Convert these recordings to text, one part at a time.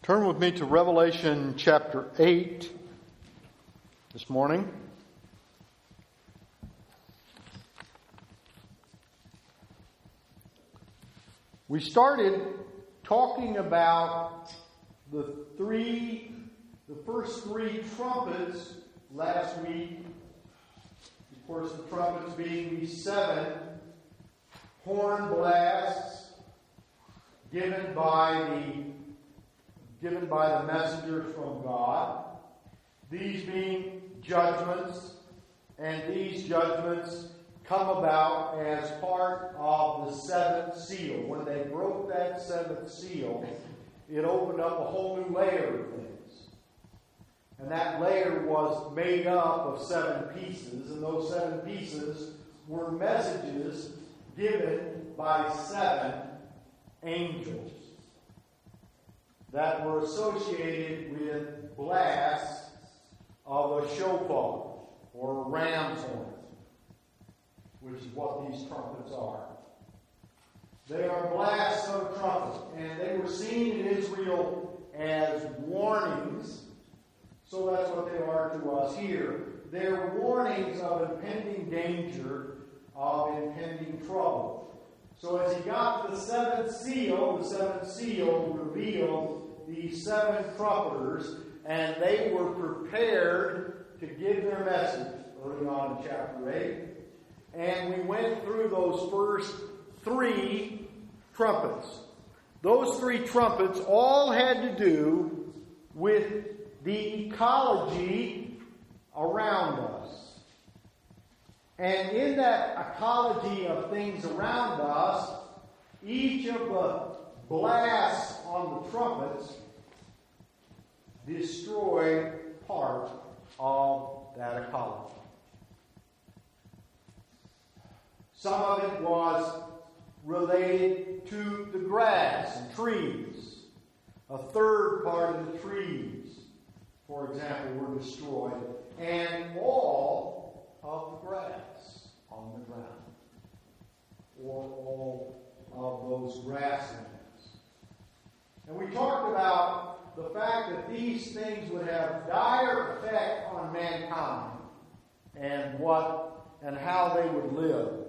Turn with me to Revelation chapter 8 this morning. We started talking about the first three trumpets last week. Of course, the trumpets being these 7 horn blasts given by the messenger from God. These being judgments, and these judgments come about as part of the 7th seal. When they broke that 7th seal, it opened up a whole new layer of things. And that layer was made up of 7 pieces, and those 7 pieces were messages given by 7 angels that were associated with blasts of a shofar or a ram's horn, which is what these trumpets are. They are blasts of a trumpet, and they were seen in Israel as warnings, so that's what they are to us here. They're warnings of impending danger, of impending trouble. So as he got to the 7th seal revealed these 7 trumpeters, and they were prepared to give their message early on in chapter 8. And we went through those first 3 trumpets. Those 3 trumpets all had to do with the ecology around us. And in that ecology of things around us, each of the blasts on the trumpets destroyed part of that ecology. Some of it was related to the grass and trees. A third part of the trees, for example, were destroyed. And all of the grass on the ground, or all of those grasslands. And we talked about the fact that these things would have dire effect on mankind and how they would live.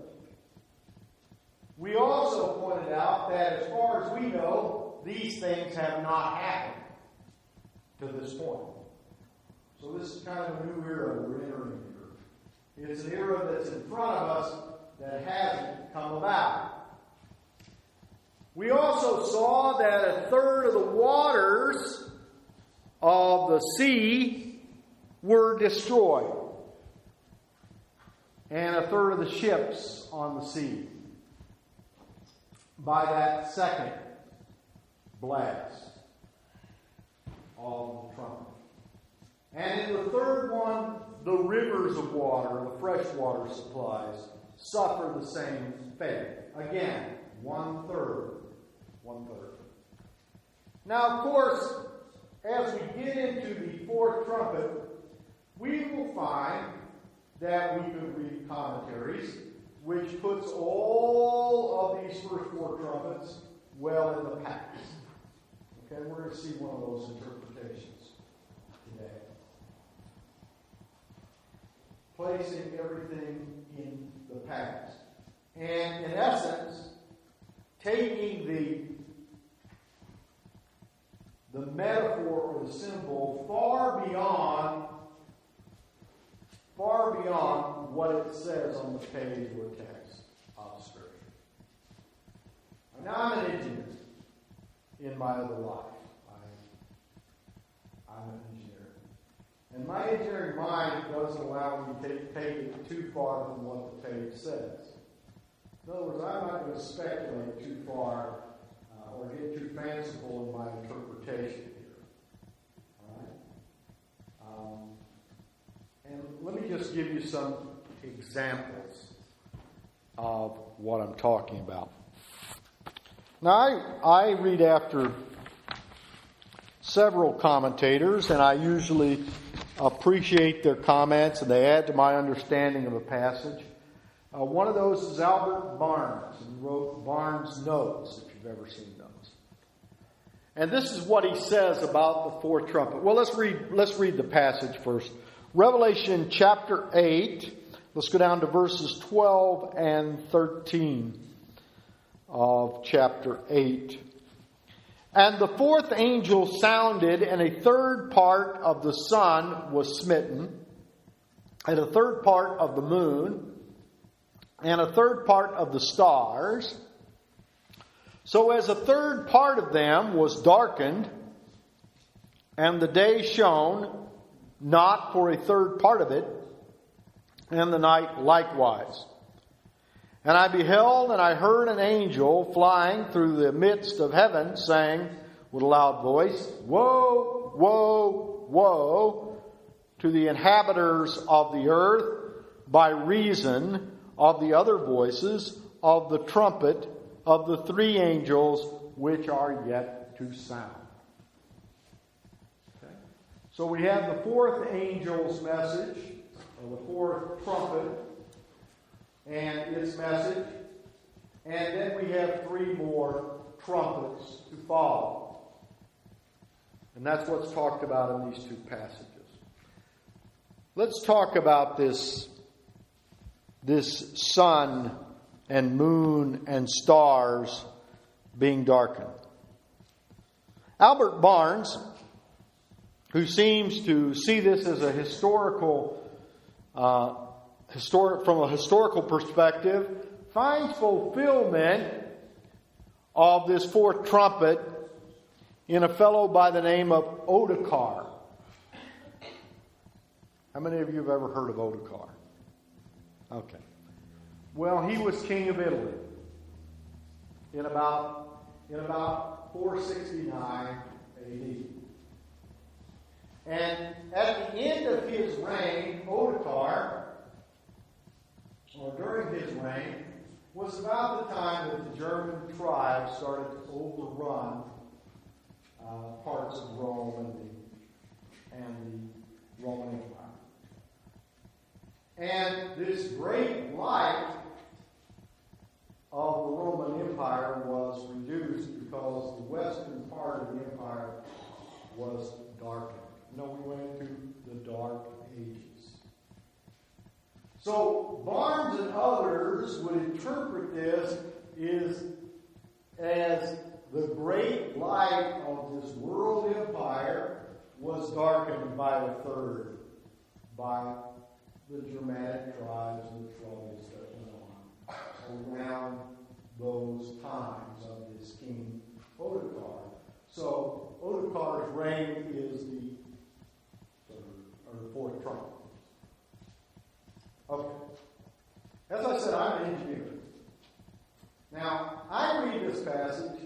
We also pointed out that as far as we know, these things have not happened to this point. So this is kind of a new era we're entering here. It's an era that's in front of us that hasn't come about. We also saw that a third of the waters of the sea were destroyed, and a third of the ships on the sea by that second blast of the trumpet. And in the third one, the rivers of water, the freshwater supplies, suffer the same fate. Again, one third. Now, of course, as we get into the 4th trumpet, we will find that we could read commentaries which puts all of these first 4 trumpets well in the past. Okay, we're going to see one of those interpretations today. Placing everything in the past. And in essence, taking the metaphor or the symbol far beyond what it says on the page or text of Scripture. Now, I'm an engineer in my other life. I'm an engineer. And my engineering mind doesn't allow me to take it too far from what the page says. In other words, I'm not going to speculate too far or get too fanciful in my interpretation here. All right? And let me just give you some examples of what I'm talking about. Now, I read after several commentators, and I usually appreciate their comments, and they add to my understanding of a passage. One of those is Albert Barnes, and he wrote Barnes Notes, if you've ever seen those. And this is what he says about the fourth trumpet. Well, let's read the passage first. Revelation chapter 8. Let's go down to verses 12 and 13 of chapter 8. And the fourth angel sounded, and a third part of the sun was smitten, and a third part of the moon, and a third part of the stars. So as a third part of them was darkened, and the day shone not for a third part of it, and the night likewise. And I beheld, and I heard an angel flying through the midst of heaven, saying with a loud voice, Woe, woe, woe to the inhabitants of the earth, by reason of the other voices of the trumpet of the three angels which are yet to sound. Okay. So we have the fourth angel's message, or the fourth trumpet, and its message. And then we have three more trumpets to follow. And that's what's talked about in these two passages. Let's talk about this sun and moon and stars being darkened. Albert Barnes, who seems to see this as a from a historical perspective, finds fulfillment of this fourth trumpet in a fellow by the name of Ottokar. How many of you have ever heard of Ottokar? Okay. Well, he was king of Italy in about 469 AD. And at the end of his reign, Ottokar, or during his reign, was about the time that the German tribes started to overrun parts of Rome and the Roman Empire. And this great light of the Roman Empire was reduced because the western part of the empire was darkened. We went into the Dark Ages. So Barnes and others would interpret this as the great light of this world empire was darkened by a third, by the Germanic tribes and the troubles that went on around those times of this king Ottokar. So Ottokar's reign is the fourth trumpet. Okay. As I said, I'm an engineer. Now, I read this passage,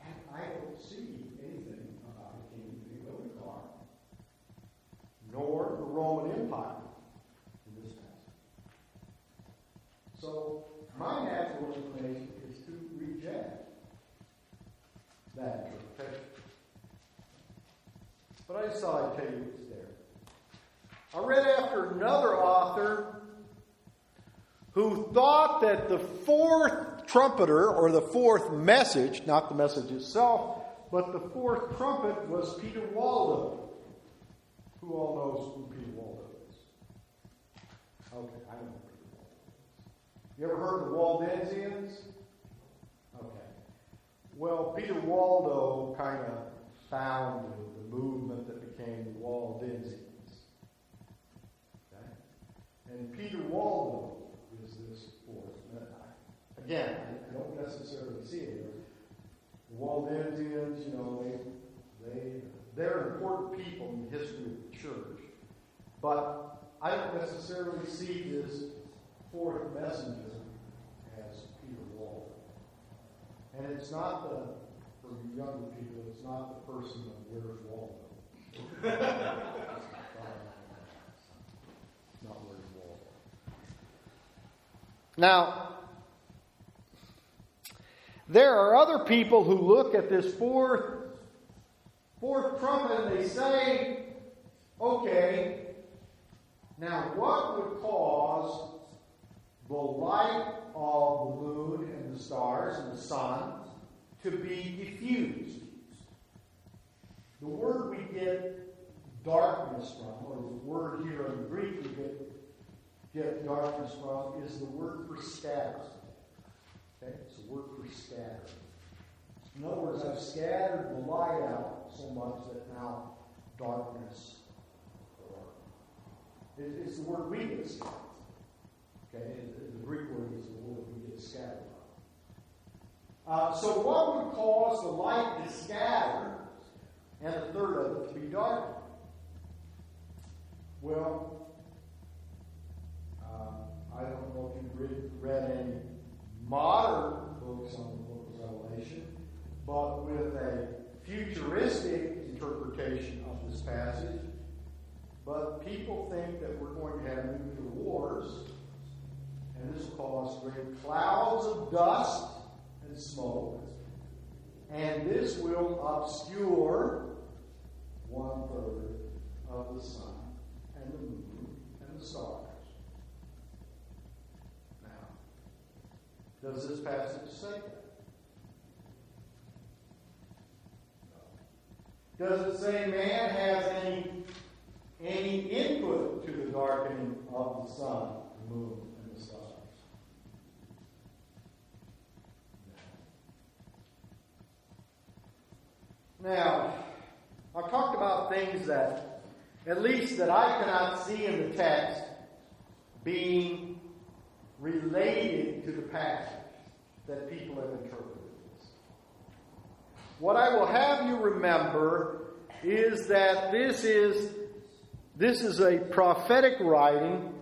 and I don't see anything about a king named Ottokar, nor the Roman Empire in this passage. So, my natural inclination is to reject that interpretation. But I just thought I'd tell you it's there. I read after another author who thought that the fourth trumpeter, or the fourth message, not the message itself, but the fourth trumpet was Peter Waldo. Who all knows who Peter Waldo is? Okay, I know who Peter Waldo is. You ever heard of the Waldensians? Okay. Well, Peter Waldo kind of founded the movement that became the Waldensians. And Peter Waldo is this fourth. Again, I don't necessarily see it. The Waldensians, they're important people in the history of the church. But I don't necessarily see this fourth messenger as Peter Waldo. And it's not for you younger people, it's not the person of Where's Waldo. Now, there are other people who look at this fourth trumpet and they say, okay, now what would cause the light of the moon and the stars and the sun to be diffused? The word we get darkness from, or the word here in Greek we get darkness from, is the word for scatter. Okay? It's the word for scatter. In other words, I've scattered the light out so much that now darkness. It's the word we get scattered. Okay? The Greek word is the word we get scattered from. So what would cause the light to scatter and a third of it to be darkened? Well, I don't know if you've read any modern books on the book of Revelation, but with a futuristic interpretation of this passage, but people think that we're going to have nuclear wars, and this will cause great clouds of dust and smoke, and this will obscure 1/3 of the sun and the moon and the stars. Now, does this passage say that? No. Does it say man has any input to the darkening of the sun, the moon, and the stars? No. Now, I've talked about things that, at least that I cannot see in the text, being related to the passage that people have interpreted this. What I will have you remember is that this is a prophetic writing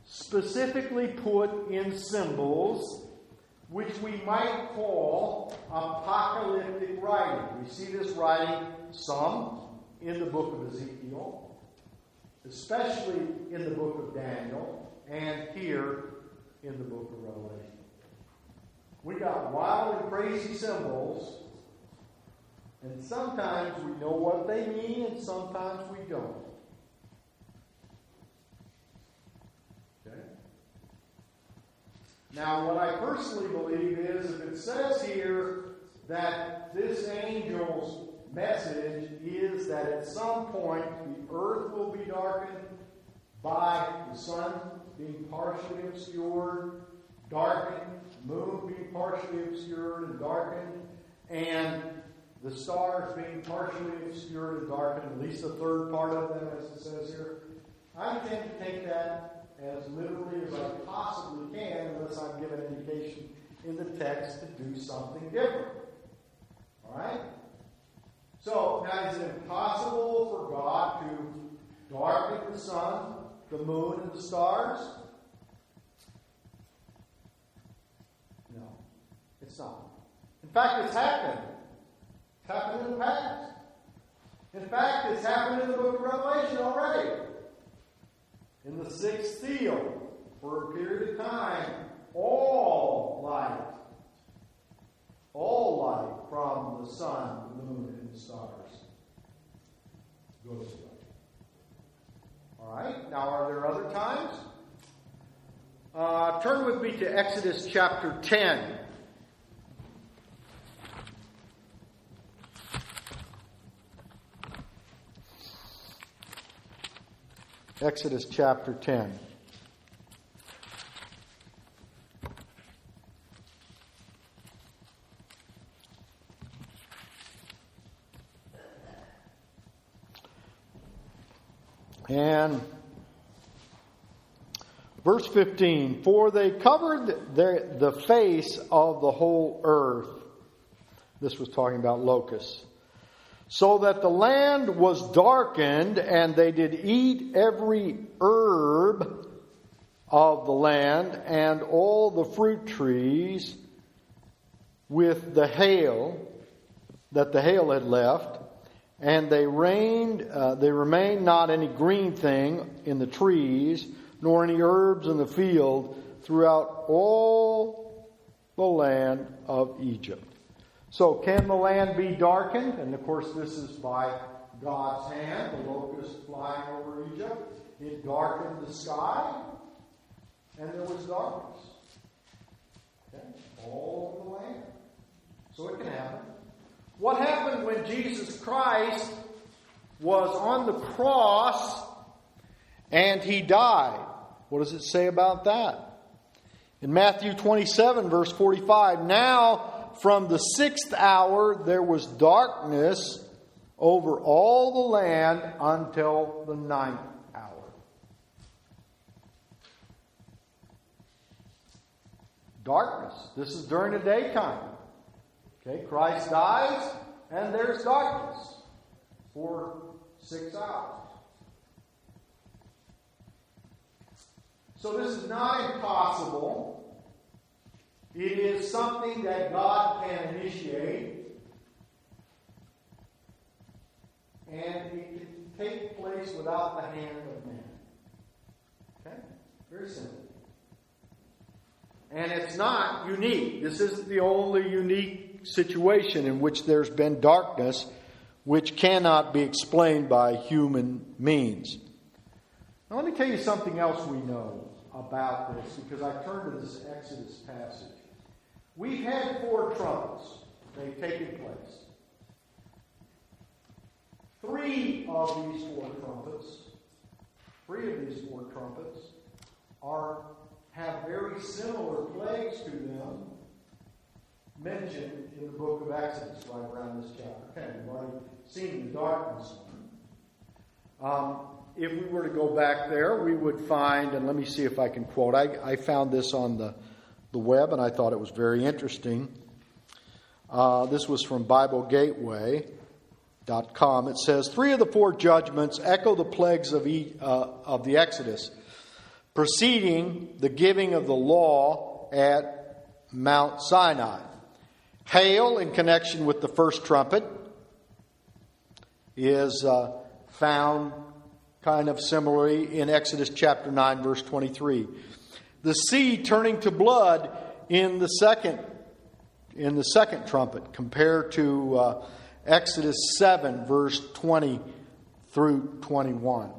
specifically put in symbols, which we might call apocalyptic writing. We see this writing some in the book of Ezekiel, especially in the book of Daniel, and here in the book of Revelation. We got wild and crazy symbols, and sometimes we know what they mean, and sometimes we don't. Okay? Now, what I personally believe is, if it says here that this angel's message is that at some point the earth will be darkened by the sun being partially obscured, darkened, moon being partially obscured and darkened, and the stars being partially obscured and darkened, at least the third part of them, as it says here. I tend to take that as literally as I possibly can, unless I'm given indication in the text to do something different. All right? So, now is it impossible for God to darken the sun, the moon, and the stars? No, it's not. In fact, it's happened. It's happened in the past. In fact, it's happened in the book of Revelation already. In the sixth seal, for a period of time, all light from the sun, the moon, and the stars goes away. All right? Now, are there other times? Turn with me to Exodus chapter 10. Exodus chapter 10. And verse 15, for they covered the face of the whole earth. This was talking about locusts. So that the land was darkened, and they did eat every herb of the land, and all the fruit trees with the hail that the hail had left. And there remained not any green thing in the trees, nor any herbs in the field, throughout all the land of Egypt. So, can the land be darkened? And of course, this is by God's hand, the locust flying over Egypt. It darkened the sky, and there was darkness. Okay? All over the land. So it can happen. What happened when Jesus Christ was on the cross and he died. What does it say about that? In Matthew 27, verse 45, now from the 6th hour there was darkness over all the land until the 9th hour. Darkness. This is during the daytime. Okay, Christ dies and there's darkness for 6 hours. So this is not impossible. It is something that God can initiate. And it can take place without the hand of man. Okay? Very simple. And it's not unique. This isn't the only unique situation in which there's been darkness which cannot be explained by human means. Now, let me tell you something else we know about this, because I turned to this Exodus passage. We've had 4 trumpets. They've taken place. 3 of these 4 trumpets have very similar plagues to them mentioned in the book of Exodus, right around this chapter 10. We've already seen the darkness one. If we were to go back there, we would find, and let me see if I can quote. I found this on the web, and I thought it was very interesting. This was from BibleGateway.com. It says, 3 of the 4 judgments echo the plagues of the Exodus, preceding the giving of the law at Mount Sinai. Hail, in connection with the first trumpet, is found kind of similarly in Exodus chapter 9, verse 23. The sea turning to blood in the second trumpet, compared to Exodus 7, verse 20 through 21.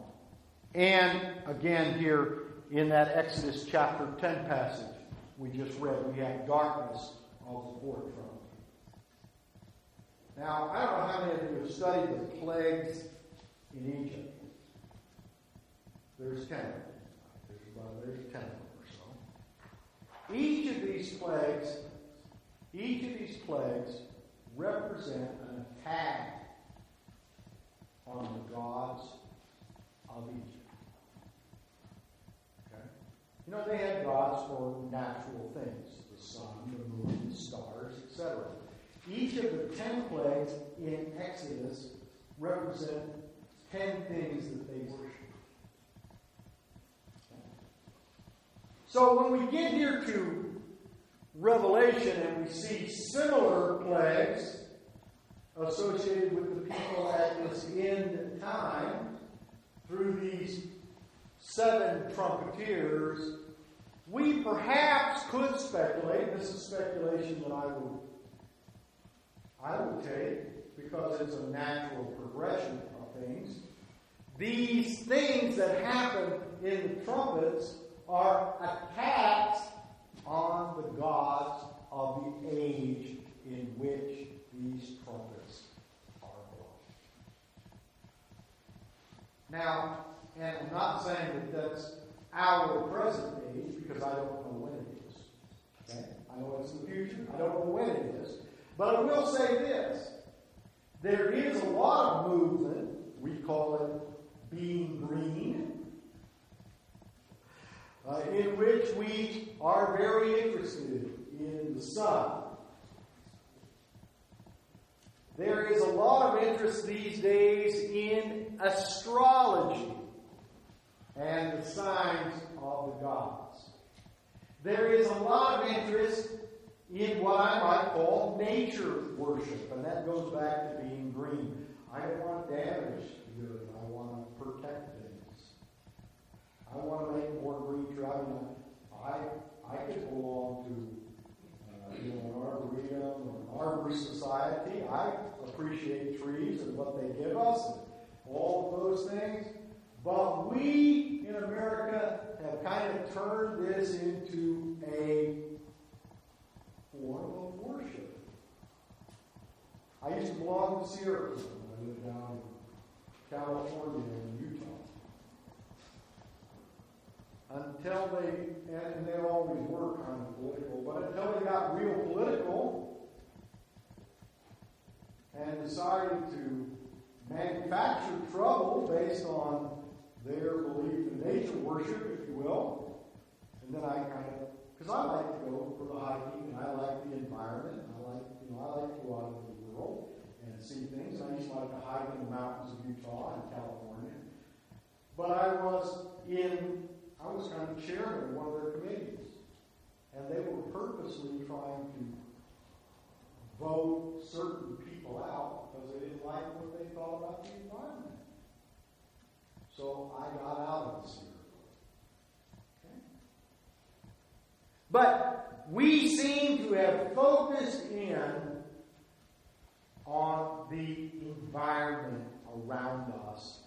And again here in that Exodus chapter 10 passage we just read, we have darkness of the 4th trumpet. Now, I don't know how many of you have studied the plagues in Egypt. There's 10. There's 10 or so. Each of these plagues represent an attack on the gods of Egypt. Okay? You know, they had gods for natural things. The sun, the moon, the stars, etc. Each of the 10 plagues in Exodus represent 10 things that they worship. So when we get here to Revelation and we see similar plagues associated with the people at this end time through these 7 trumpeters, we perhaps could speculate, this is speculation that I would take because it's a natural progression of things. These things that happen in the trumpets are attacks on the gods of the age in which these trumpets are blown. Now, and I'm not saying that that's our present age, because I don't know when it is. Okay? I know it's the future. I don't know when it is. But I will say this. There is a lot of movement. We call it being green. In which we are very interested in the sun. There is a lot of interest these days in astrology and the signs of the gods. There is a lot of interest in what I might call nature worship, and that goes back to being green. I don't want damage to do it. I want to protect things. I want to make more green trees. I could belong to an arboretum or an arborist society. I appreciate trees and what they give us and all of those things. But we in America have kind of turned this into a form of worship. I used to belong to Syracuse when I lived down California and Utah. Until and they always were kind of political, but until they got real political and decided to manufacture trouble based on their belief in nature worship, if you will. And then because I like to go for the hiking, and I like the environment, and I like to go out into the world and see things. I used to like to hike in the mountains of Utah and California. But I was kind of chairman of one of their committees. And they were purposely trying to vote certain people out because they didn't like what they thought about the environment. So I got out of the Sierra. Okay? But we seem to have focused in on the environment around us,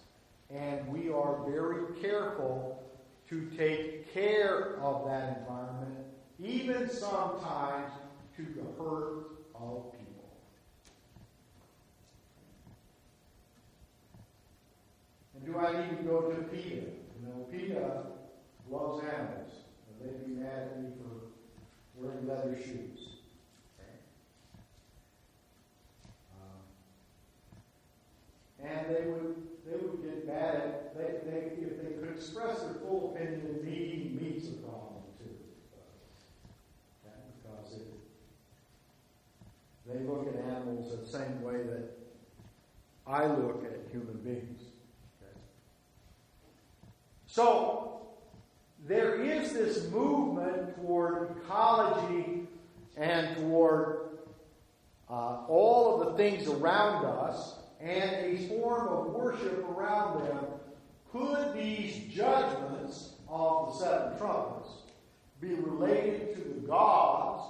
and we are very careful to take care of that environment, even sometimes to the hurt of people. And do I need to go to PETA? PETA loves animals. They'd be mad at me for wearing leather shoes. And they would get mad at if they could express their full opinion that eating meat's a problem too. Because they look at animals the same way that I look at human beings. Okay? So there is this movement toward ecology and toward all of the things around us, and a form of worship around them. Could these judgments of the seven trumpets be related to the gods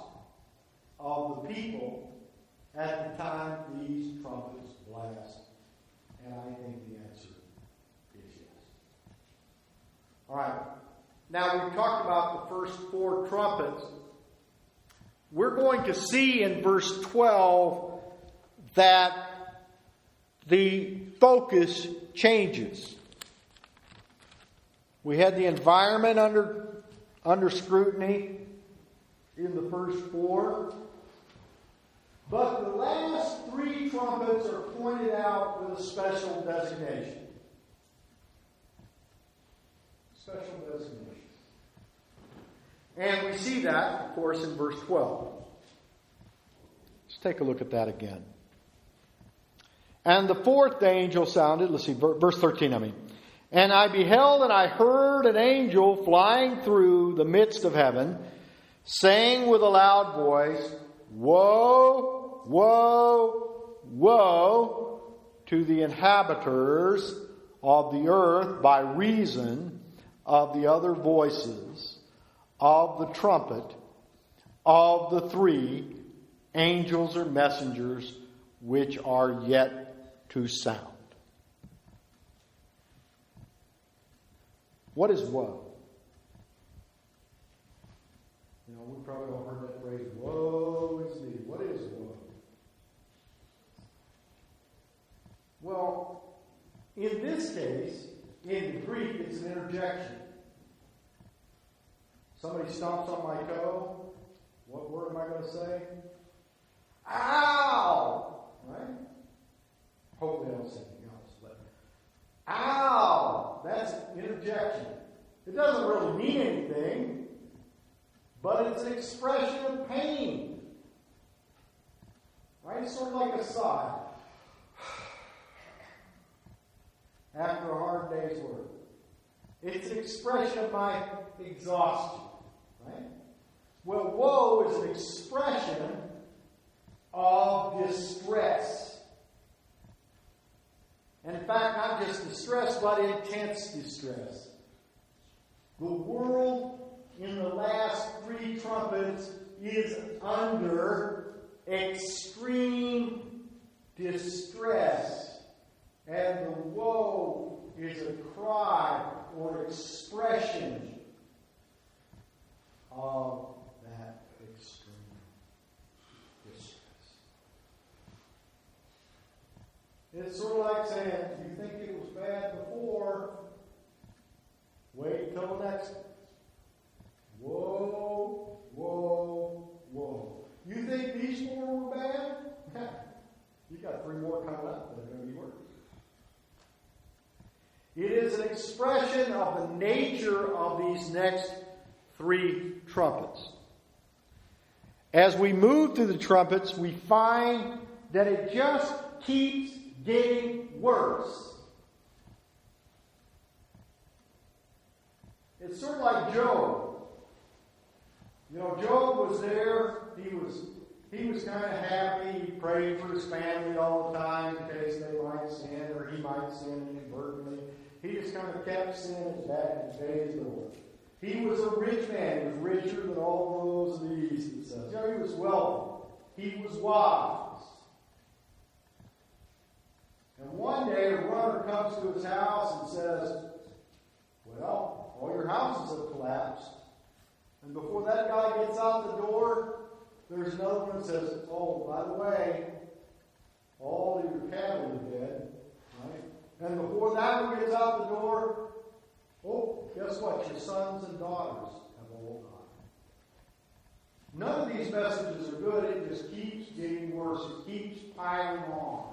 of the people at the time these trumpets blast? And I think the answer is yes. All right. Now we've talked about the first four trumpets. We're going to see in verse 12 that the focus changes. We had the environment under scrutiny in the first four. But the last three trumpets are pointed out with a special designation. Special designation. And we see that, of course, in verse 12. Let's take a look at that again. And the fourth angel sounded, verse 13, And I beheld and I heard an angel flying through the midst of heaven, saying with a loud voice, Woe, woe, woe to the inhabitants of the earth by reason of the other voices of the trumpet of the three angels or messengers which are yet to sound. What is woe? We probably all heard that phrase, woe is me. What is woe? Well, in this case, in the Greek, it's an interjection. Somebody stomps on my toe. What word am I going to say? Ow! Right? Hopefully I don't say anything else. But ow! That's interjection. It doesn't really mean anything, but it's an expression of pain. Right? It's sort of like a sigh. After a hard day's work. It's an expression of my exhaustion. Right? Well, woe is an expression of distress. And in fact, not just distress, but intense distress. The world in the last three trumpets is under extreme distress. And the woe is a cry or expression of that extreme distress. It's sort of like saying, do you think it was You've got 3 more coming up that are going to be working. It is an expression of the nature of these next 3 trumpets. As we move through the trumpets, we find that it just keeps getting worse. It's sort of like Job. You know, Job was there. He was kind of happy. He prayed for his family all the time in case they might sin or he might sin inadvertently. He just kind of kept sinning back and paid the Lord. He was a rich man. He was richer than all those of the East, it says. You know, he was wealthy. He was wise. And one day a runner comes to his house and says, well, all your houses have collapsed. And before that guy gets out the door, there's another one that says, oh, by the way, all of your cattle are dead. Right? And before that one gets out the door, oh, guess what? Your sons and daughters have all died. None of these messages are good. It just keeps getting worse. It keeps piling on.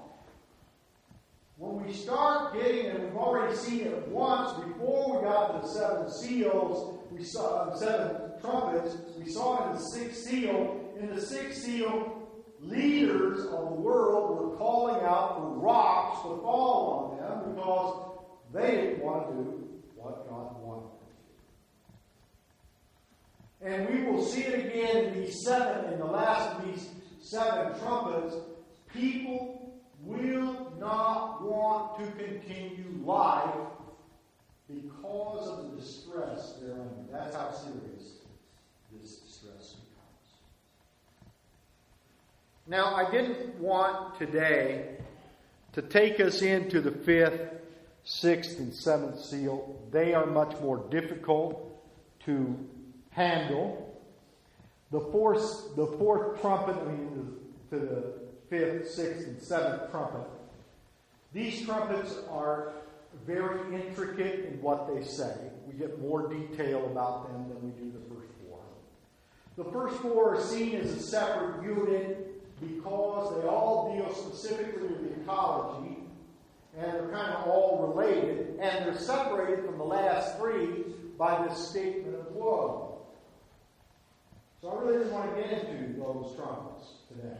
When we start getting, and we've already seen it once, before we got to the 7 seals, we saw 7 trumpets, we saw it in the 6th seal. In the 6th seal, leaders of the world were calling out for rocks to fall on them because they didn't want to do what God wanted them to do. And we will see it again in the last of these 7 trumpets. People will not want to continue life because of the distress they're under. That's how serious this distress becomes. Now, I didn't want today to take us into the 5th, 6th, and 7th seal. They are much more difficult to handle. The fourth trumpet, to the 5th, 6th, and 7th trumpet. These trumpets are very intricate in what they say. We get more detail about them than we do the first 4. The first 4 are seen as a separate unit because they all deal specifically with ecology, and they're kind of all related, and they're separated from the last 3 by this statement of woe. So I really didn't want to get into those trumpets today.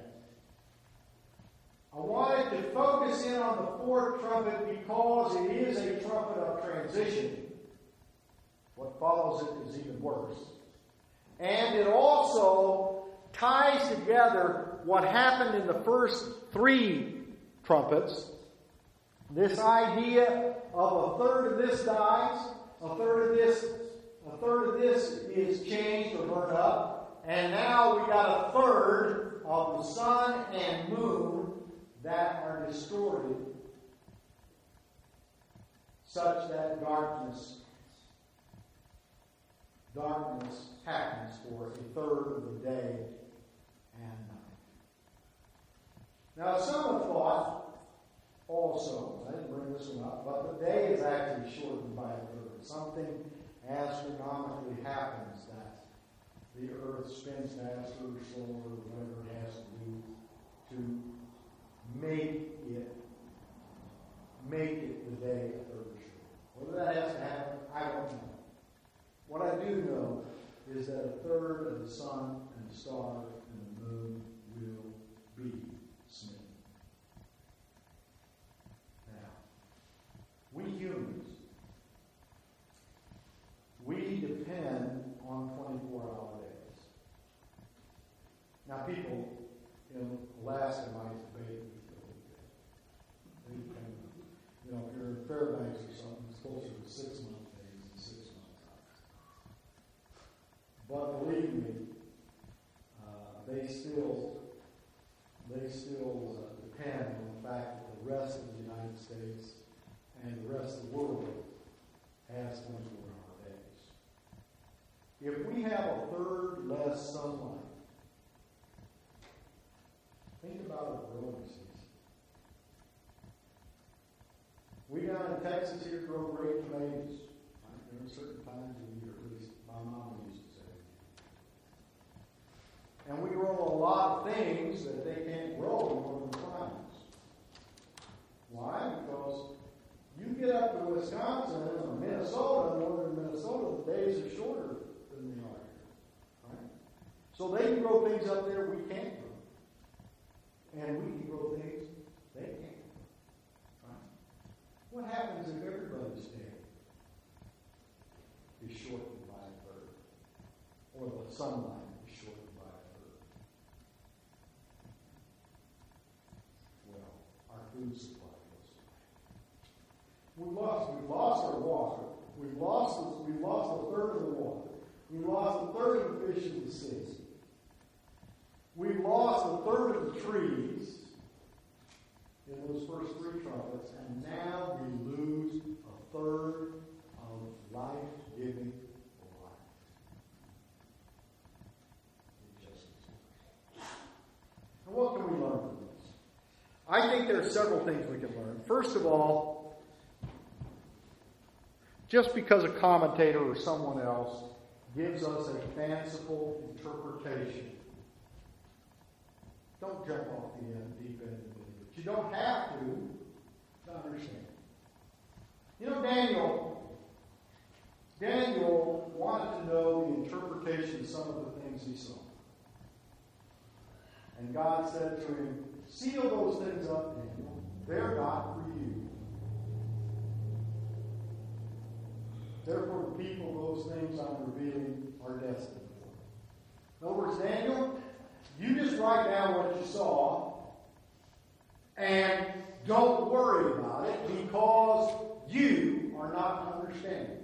I wanted to focus in on the 4th trumpet because it is a trumpet of transition. What follows it is even worse. And it also ties together what happened in the first 3 trumpets. This idea of a third of this dies, a third of this is changed or burned up, and now we got a third of the sun and moon that are distorted such that darkness happens for a third of the day and night. Now, some have thought also, I didn't bring this one up, but the day is actually shortened by a third. Something astronomically happens that the earth spins faster or slower, or whatever it has to do to make it the day a third short. Whether that has to happen, I don't know. What I do know is that a third of the sun and the stars and the moon will be smitten. Now, we humans, we depend on 24-hour days. Now, people in Alaska might debate with you. You know, if you're in Fairbanks or something, it's closer to 6-month days than 6 months out. But believe me, they still depend on the fact that the rest of the United States and the rest of the world has 24-hour days. If we have a third less sunlight, think about a growing season. We down in Texas here grow great tomatoes. Right? There are certain times of the year, at least my mom used to say. And we grow a lot of things that they can't grow in northern climates. things up there we can't grow. And we can grow things they can't. Right? What happens if everybody's day is shortened by a third? Or the sunlight is shortened by a third? Well, our food supply goes away. We've lost our water. We've lost a third of the water. We've lost a third of the fish in the sea. We've lost a third of the trees in those first three trumpets, and now we lose a third of life-giving life. And what can we learn from this? I think there are several things we can learn. First of all, just because a commentator or someone else gives us a fanciful interpretation, don't jump off the deep end of it. But you don't have to understand. You know, Daniel wanted to know the interpretation of some of the things he saw. And God said to him, seal those things up, Daniel. They're not for you. Therefore, the people, those things I'm revealing are destined for. In other words, Daniel, you just write down what you saw and don't worry about it because you are not understanding.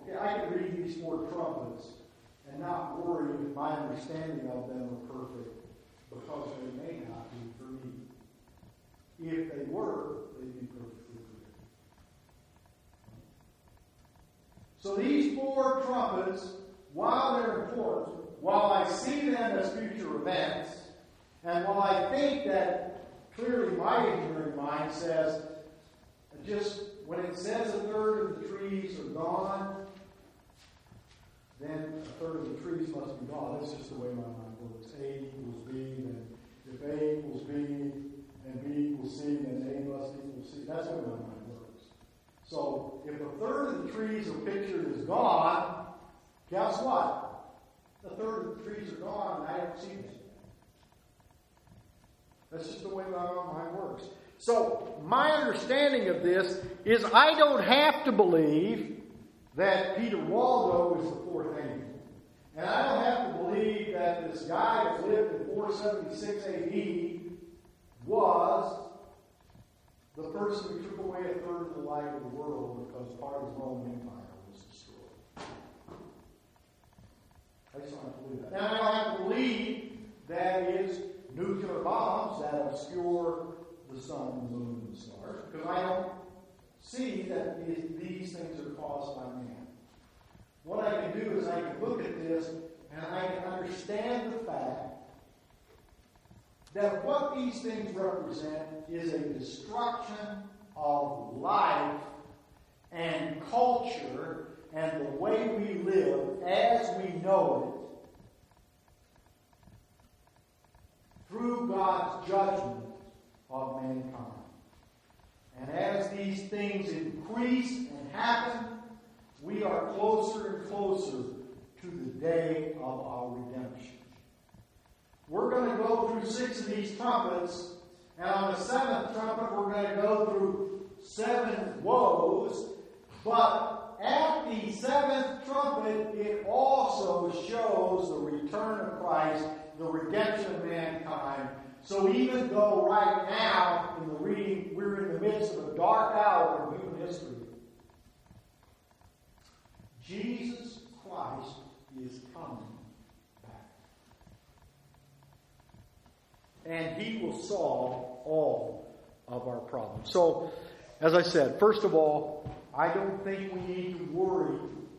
Okay, I can read these four trumpets and not worry if my understanding of them are perfect because they may not be for me. If they were, they'd be perfectly clear. So these four trumpets, while they're important, while I see them as future events, and while I think that clearly my ignorant mind says, just when it says a third of the trees are gone, then a third of the trees must be gone. That's just the way my mind works. A equals B, then if A equals B and B equals C, then A must equal C. That's the way my mind works. So if a third of the trees are pictured as gone, guess what? A third of the trees are gone and I don't see them. That's just the way my mind works. So my understanding of this is I don't have to believe that Peter Waldo is the fourth angel. And I don't have to believe that this guy that lived in 476 A.D. was the person who took away a third of the light of the world because part of the Roman Empire was destroyed. I just don't have to believe that. And I don't have to believe that it's nuclear bombs that obscure the sun and the moon and the stars, because I don't see that these things are caused by man. What I can do is I can look at this and I can understand the fact that what these things represent is a destruction of life and culture and the way we live as we know it through God's judgment of mankind. And as these things increase and happen, we are closer and closer to the day of our redemption. We're going to go through 6 of these trumpets, and on the 7th trumpet we're going to go through 7 woes, but at the 7th trumpet it also shows the return of Christ, the redemption of mankind. So even though right now in the reading we're in the midst of a dark hour in human history, Jesus Christ is coming back. And He will solve all of our problems. So, as I said, first of all, I don't think we need to worry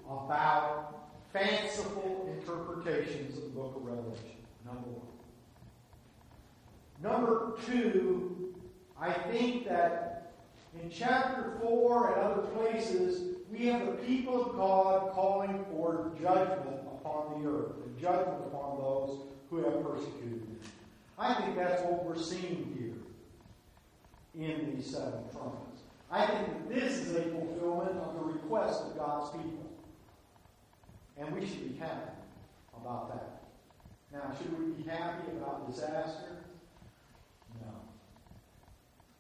about fanciful interpretations of the book of Revelation. Number one. Number two, I think that in chapter 4 and other places, we have the people of God calling for judgment upon the earth, and judgment upon those who have persecuted them. I think that's what we're seeing here in these 7 trumpets. I think that this is a fulfillment of the request of God's people. And we should be happy about that. Now, should we be happy about disaster? No.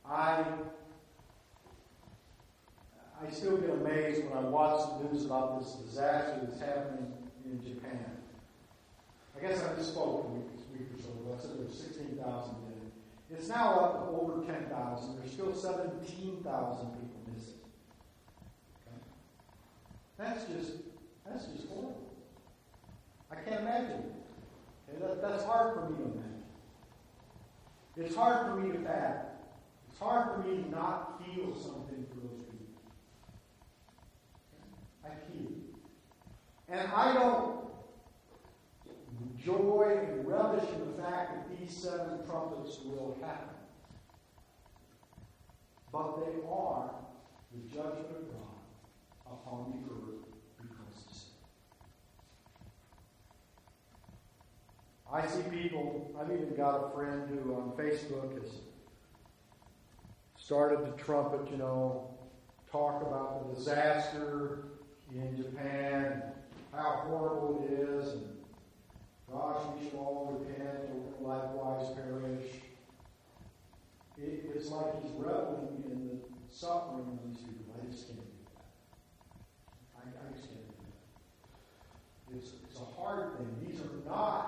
I still get amazed when I watch the news about this disaster that's happening in Japan. I guess I just spoke a week or so ago. I said there were 16,000 dead. It's now up to over 10,000. There's still 17,000 people missing. Okay? That's just horrible. I can't imagine it. Okay? That's hard for me to imagine. It's hard for me to fathom. It's hard for me to not feel something for those people. Okay? I feel it. And I don't joy and relish in the fact that these 7 trumpets will happen. But they are the judgment of God upon the earth because of sin. I see people, I've even got a friend who on Facebook has started to trumpet, talk about the disaster in Japan, how horrible it is, and gosh, we should all repent or likewise perish. It's like he's reveling in the suffering of these people. I just can't do that. I just can't do that. It's a hard thing. These are not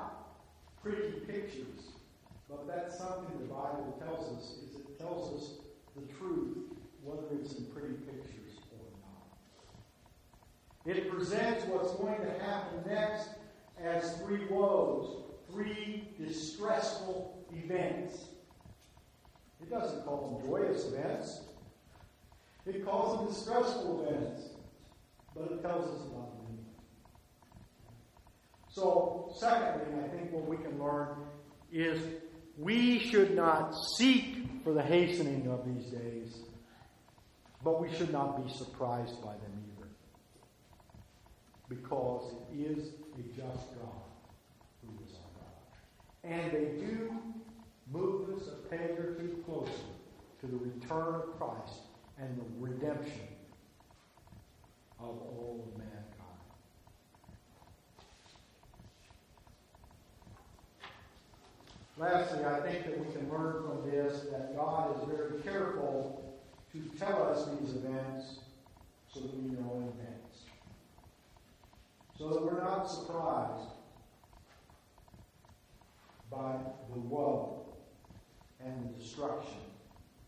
pretty pictures, but that's something the Bible tells us. It tells us the truth, whether it's in pretty pictures or not. It presents what's going to happen next as 3 woes, 3 distressful events. It doesn't call them joyous events. It calls them distressful events. But it tells us about them anyway. So, secondly, I think what we can learn is we should not seek for the hastening of these days, but we should not be surprised by them either. Because it is a just God who is our God. And they do move us a peg or 2 closer to the return of Christ and the redemption of all of mankind. Lastly, I think that we can learn from this that God is very careful to tell us these events so that we know in advance. So that we're not surprised by the woe and the destruction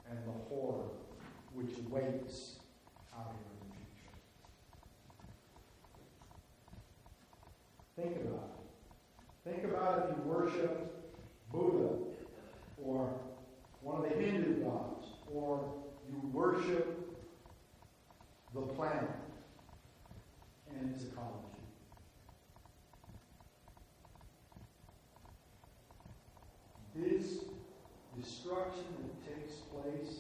and the horror which awaits out here in the future. Think about it. Think about if you worship Buddha or one of the Hindu gods, or you worship the planet and its ecology. This destruction that takes place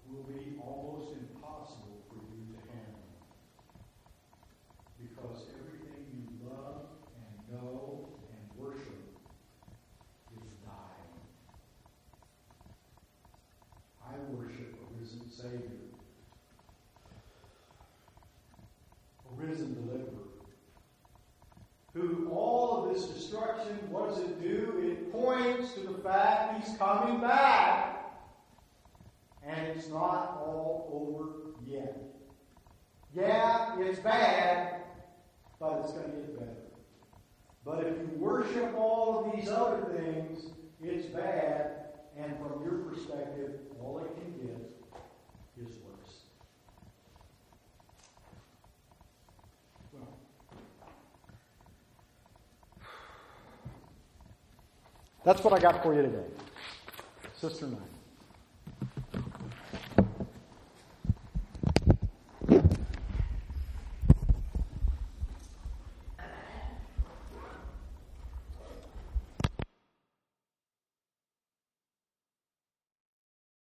will be almost impossible for you to handle. Because everything you love and know and worship is dying. I worship a risen Savior, a risen deliverer, who all of this destruction, what does it do? It points to the fact He's coming back. And it's not all over yet. Yeah, it's bad, but it's going to get better. But if you worship all of these other things, it's bad, and from your perspective, all it can get is worse. Well, that's what I got for you today. Sister 9.